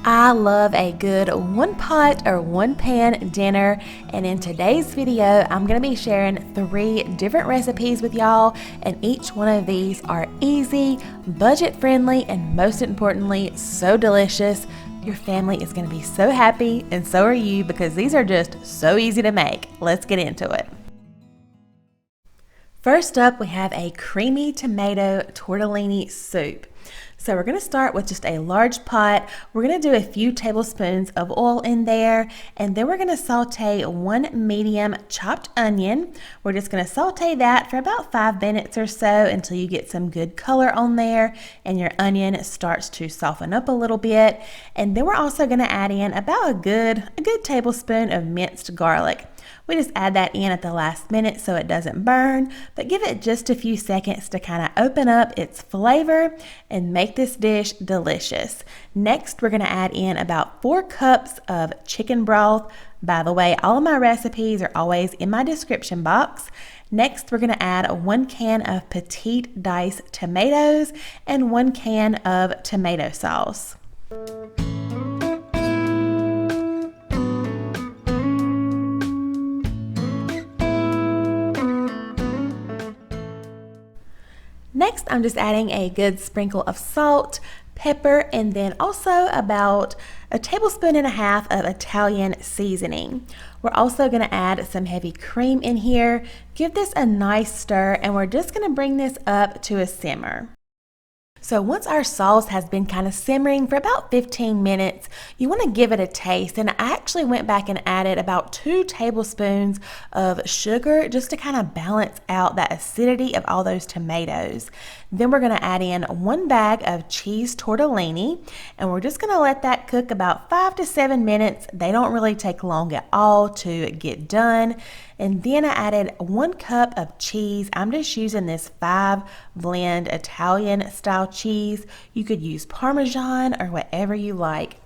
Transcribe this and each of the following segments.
I love a good one pot or one pan dinner, and in today's video I'm going to be sharing 3 different recipes with y'all, and each one of these are easy, budget friendly, and most importantly so delicious. Your family is going to be so happy, and so are you, because these are just so easy to make. Let's get into it. First up, we have a creamy tomato tortellini soup. So we're going to start with just a large pot. We're going to do a few tablespoons of oil in there, and then we're going to saute 1 medium chopped onion. We're just going to saute that for about 5 minutes or so until you get some good color on there and your onion starts to soften up a little bit. And then we're also going to add in about a good tablespoon of minced garlic. We just add that in at the last minute so it doesn't burn, but give it just a few seconds to kind of open up its flavor and make this dish delicious. Next, we're going to add in about 4 cups of chicken broth. By the way, all of my recipes are always in my description box. Next, we're going to add 1 can of petite diced tomatoes and 1 can of tomato sauce. Next, I'm just adding a good sprinkle of salt, pepper, and then also about 1.5 tablespoons of Italian seasoning. We're also going to add some heavy cream in here. Give this a nice stir, and we're just going to bring this up to a simmer. So once our sauce has been kind of simmering for about 15 minutes, you want to give it a taste. And I actually went back and added about 2 tablespoons of sugar just to kind of balance out that acidity of all those tomatoes. Then we're going to add in 1 bag of cheese tortellini, and we're just going to let that cook about 5 to 7 minutes. They don't really take long at all to get done. And then I added 1 cup of cheese. I'm just using this 5 blend Italian style cheese. You could use Parmesan or whatever you like.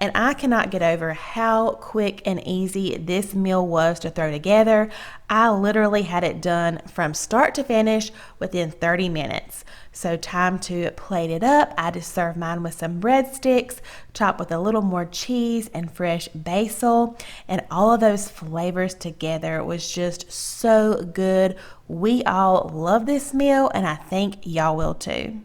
And I cannot get over how quick and easy this meal was to throw together. I literally had it done from start to finish within 30 minutes. So time to plate it up. I just served mine with some breadsticks, topped with a little more cheese and fresh basil. And all of those flavors together was just so good. We all love this meal, and I think y'all will too.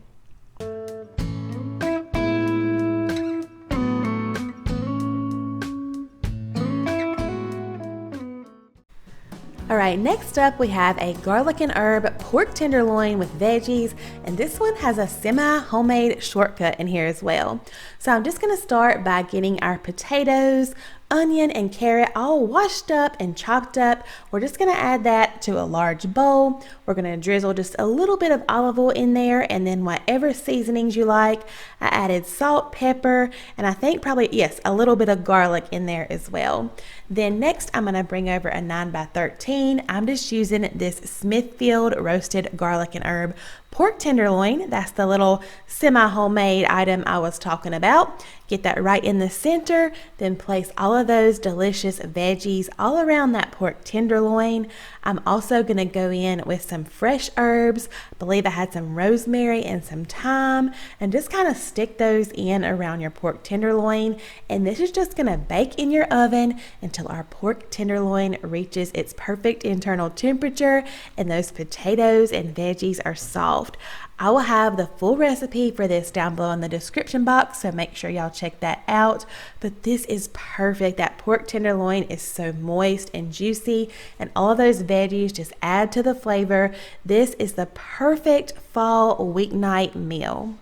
All right, next up we have a garlic and herb pork tenderloin with veggies, and this one has a semi-homemade shortcut in here as well. So I'm just gonna start by getting our potatoes, onion, and carrot all washed up and chopped up. We're just gonna add that to a large bowl. We're gonna drizzle just a little bit of olive oil in there, and then whatever seasonings you like. I added salt, pepper, and I think probably, yes, a little bit of garlic in there as well. Then next, I'm gonna bring over a 9x13. I'm just using this Smithfield roasted garlic and herb pork tenderloin. That's the little semi-homemade item I was talking about. Get that right in the center, then place all of those delicious veggies all around that pork tenderloin. I'm also gonna go in with some fresh herbs. I believe I had some rosemary and some thyme, and just kind of stick those in around your pork tenderloin. And this is just gonna bake in your oven until our pork tenderloin reaches its perfect internal temperature and those potatoes and veggies are soft. I will have the full recipe for this down below in the description box, so make sure y'all check that out. But this is perfect. That pork tenderloin is so moist and juicy, and all of those veggies just add to the flavor. This is the perfect fall weeknight meal.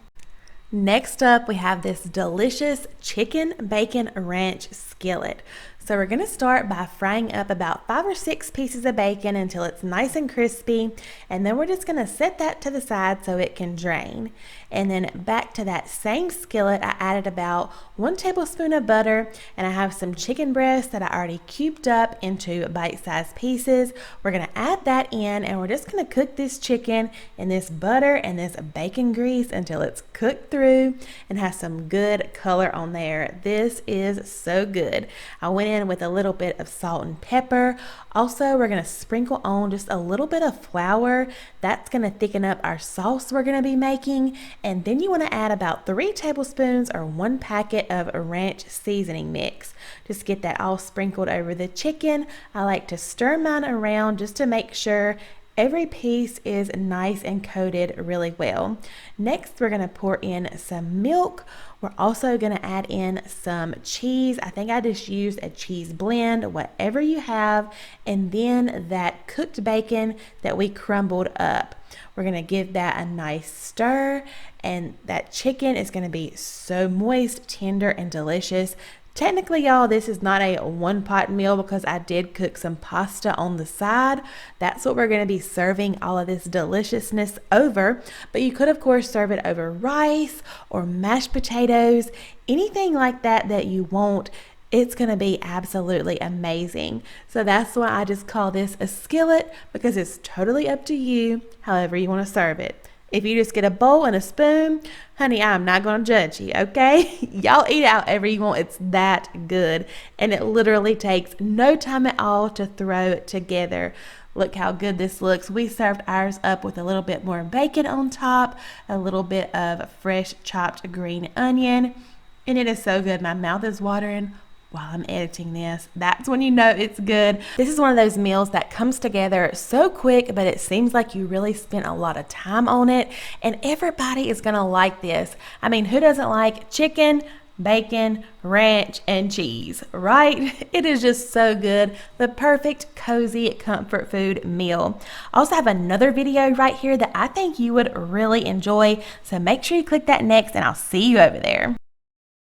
Next up, we have this delicious chicken bacon ranch skillet. So we're gonna start by frying up about 5 or 6 pieces of bacon until it's nice and crispy, and then we're just gonna set that to the side so it can drain. And then back to that same skillet, I added about 1 tablespoon of butter, and I have some chicken breast that I already cubed up into bite-sized pieces. We're gonna add that in, and we're just gonna cook this chicken in this butter and this bacon grease until it's cooked through and has some good color on there. This is so good. I went in with a little bit of salt and pepper. Also, we're going to sprinkle on just a little bit of flour. That's going to thicken up our sauce we're going to be making. And then you want to add about 3 tablespoons or 1 packet of ranch seasoning mix. Just get that all sprinkled over the chicken. I like to stir mine around just to make sure every piece is nice and coated really well. Next, we're going to pour in some milk. We're also going to add in some cheese. I think I just used a cheese blend, whatever you have, and then that cooked bacon that we crumbled up. We're going to give that a nice stir, and that chicken is going to be so moist, tender, and delicious. Technically, y'all, this is not a one-pot meal because I did cook some pasta on the side. That's what we're going to be serving all of this deliciousness over. But you could, of course, serve it over rice or mashed potatoes, anything like that that you want. It's going to be absolutely amazing. So that's why I just call this a skillet, because it's totally up to you however you want to serve it. If you just get a bowl and a spoon, honey, I'm not going to judge you, okay? Y'all eat out however you want. It's that good. And it literally takes no time at all to throw it together. Look how good this looks. We served ours up with a little bit more bacon on top, a little bit of fresh chopped green onion. And it is so good. My mouth is watering while I'm editing this. That's when you know it's good. This is one of those meals that comes together so quick, but it seems like you really spent a lot of time on it, and everybody is gonna like this. I mean, who doesn't like chicken, bacon, ranch, and cheese, right? It is just so good. The perfect cozy comfort food meal. I also have another video right here that I think you would really enjoy, so make sure you click that next, and I'll see you over there.